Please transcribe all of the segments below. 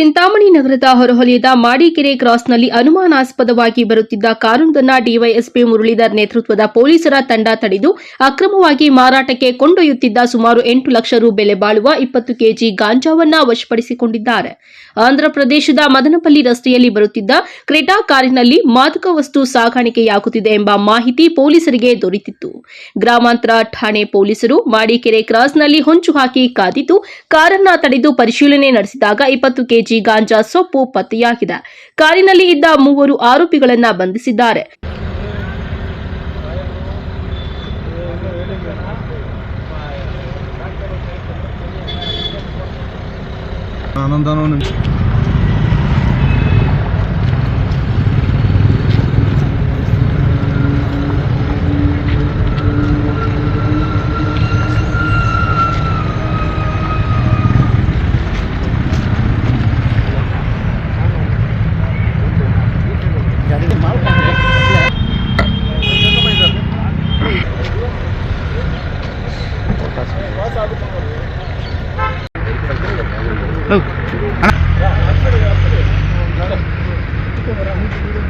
ಚಿಂತಾಮಣಿ ನಗರದ ಹೊರವಲಯದ ಮಾಡಿಕೆರೆ ಕ್ರಾಸ್ನಲ್ಲಿ ಅನುಮಾನಾಸ್ಪದವಾಗಿ ಬರುತ್ತಿದ್ದ ಕಾರೊಂದನ್ನು ಡಿವೈಎಸ್ಪಿ ಮುರಳೀಧರ್ ನೇತೃತ್ವದ ಪೊಲೀಸರ ತಂಡ ತಡೆದು ಅಕ್ರಮವಾಗಿ ಮಾರಾಟಕ್ಕೆ ಕೊಂಡೊಯ್ಯುತ್ತಿದ್ದ ಸುಮಾರು 8 ಲಕ್ಷ ರು ಬೆಲೆ ಬಾಳುವ 20 ಕೆಜಿ ಗಾಂಜಾವನ್ನು ವಶಪಡಿಸಿಕೊಂಡಿದ್ದಾರೆ. ಆಂಧ್ರಪ್ರದೇಶದ ಮದನಪಲ್ಲಿ ರಸ್ತೆಯಲ್ಲಿ ಬರುತ್ತಿದ್ದ ಕ್ರೆಟಾ ಕಾರಿನಲ್ಲಿ ಮಾದಕ ವಸ್ತು ಸಾಗಾಣಿಕೆಯಾಗುತ್ತಿದೆ ಎಂಬ ಮಾಹಿತಿ ಪೊಲೀಸರಿಗೆ ದೊರೆತಿತ್ತು. ಗ್ರಾಮಾಂತರ ಠಾಣೆ ಪೊಲೀಸರು ಮಾಡಿಕೆರೆ ಕ್ರಾಸ್ನಲ್ಲಿ ಹೊಂಚು ಹಾಕಿ ಕಾದಿದ್ದು ಕಾರನ್ನ ತಡೆದು ಪರಿಶೀಲನೆ ನಡೆಸಿದಾಗ 20 ಕೆಜಿ ಗಾಂಜಾ ಸೊಪ್ಪು ಪತ್ತೆಯಾಗಿದೆ. ಕಾರಿನಲ್ಲಿ ಇದ್ದ 3 ಆರೋಪಿಗಳನ್ನು ಬಂಧಿಸಿದ್ದಾರೆ.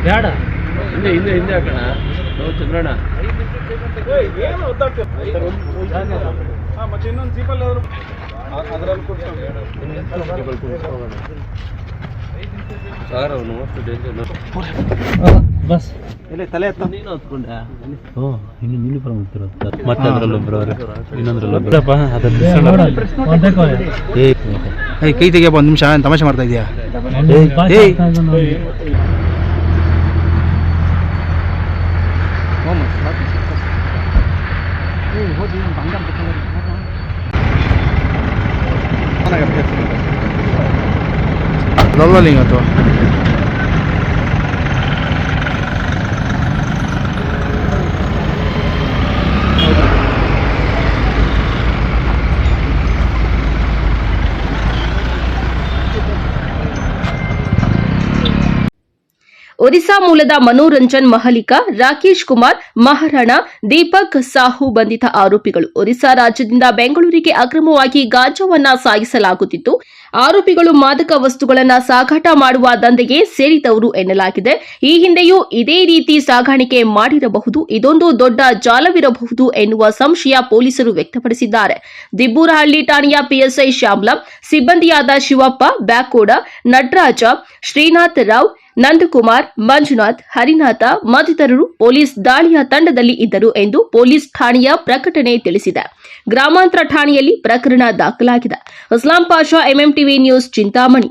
ಬೇಡ ಹಿಂದೆ ಹಾಕೋಣ ಚಂದ್ರಣ್ಣ ಮತ್ತೆ ಇನ್ನೊಂದು ಜೀಪಲ್ಲಿ ಸರ್ ಅವನು ಅಷ್ಟು ಡೇಂಜರ್ ಬಸ್ ಇಲ್ಲ ತಲೆ ಎತ್ತ ನೀನು ಹೊತ್ಕೊಂಡ ಇನ್ನು ನೀನು ಬರೋದು ಮತ್ತೆ ಅದರಲ್ಲೊಬ್ಬರು ಇನ್ನೊಂದ್ರಲ್ಲೊಬ್ಬರಪ್ಪ ಕೈ ತೆಗಿಯಪ್ಪ ಒಂದು ನಿಮಿಷ ತಮಾಷೆ ಮಾಡ್ತಾ ಇದೆಯಾ? ಲೋಲಿಂಗ್ ಅಥವಾ ಒರಿಸ್ಸಾ ಮೂಲದ ಮನೋರಂಜನ್ ಮಹಲಿಕ, ರಾಕೇಶ್ ಕುಮಾರ್, ಮಹಾರಾಣಾ, ದೀಪಕ್ ಸಾಹು ಬಂಧಿತ ಆರೋಪಿಗಳು. ಒರಿಸ್ಸಾ ರಾಜ್ಯದಿಂದ ಬೆಂಗಳೂರಿಗೆ ಅಕ್ರಮವಾಗಿ ಗಾಂಜಾವನ್ನು ಸಾಗಿಸಲಾಗುತ್ತಿತ್ತು. ಆರೋಪಿಗಳು ಮಾದಕ ವಸ್ತುಗಳನ್ನು ಸಾಗಾಟ ಮಾಡುವ ದಂಧೆಗೆ ಸೇರಿದವರು ಎನ್ನಲಾಗಿದೆ. ಈ ಹಿಂದೆಯೂ ಇದೇ ರೀತಿ ಸಾಗಾಣಿಕೆ ಮಾಡಿರಬಹುದು, ಇದೊಂದು ದೊಡ್ಡ ಜಾಲವಿರಬಹುದು ಎನ್ನುವ ಸಂಶಯ ಪೊಲೀಸರು ವ್ಯಕ್ತಪಡಿಸಿದ್ದಾರೆ. ದಿಬ್ಬೂರಹಳ್ಳಿ ಠಾಣೆಯ ಪಿಎಸ್ಐ ಶ್ಯಾಮ್ಲಾ, ಸಿಬ್ಬಂದಿಯಾದ ಶಿವಪ್ಪ, ಬ್ಯಾಕೋಡ, ನಟರಾಜ, ಶ್ರೀನಾಥ್ ರಾವ್, ನಂದಕುಮಾರ್, ಮಂಜುನಾಥ್, ಹರಿನಾಥ ಮತ್ತಿತರರು ಪೊಲೀಸ್ ದಾಳಿಯ ತಂಡದಲ್ಲಿ ಇದ್ದರು ಎಂದು ಪೊಲೀಸ್ ಠಾಣೆಯ ಪ್ರಕಟಣೆ ತಿಳಿಸಿದೆ. ಗ್ರಾಮಾಂತರ ಠಾಣೆಯಲ್ಲಿ ಪ್ರಕರಣ ದಾಖಲಾಗಿದೆ. ಇಸ್ಲಾಂ ಪಾಷಾ, ಎಂಎಂಟಿವಿ ನ್ಯೂಸ್, ಚಿಂತಾಮಣಿ.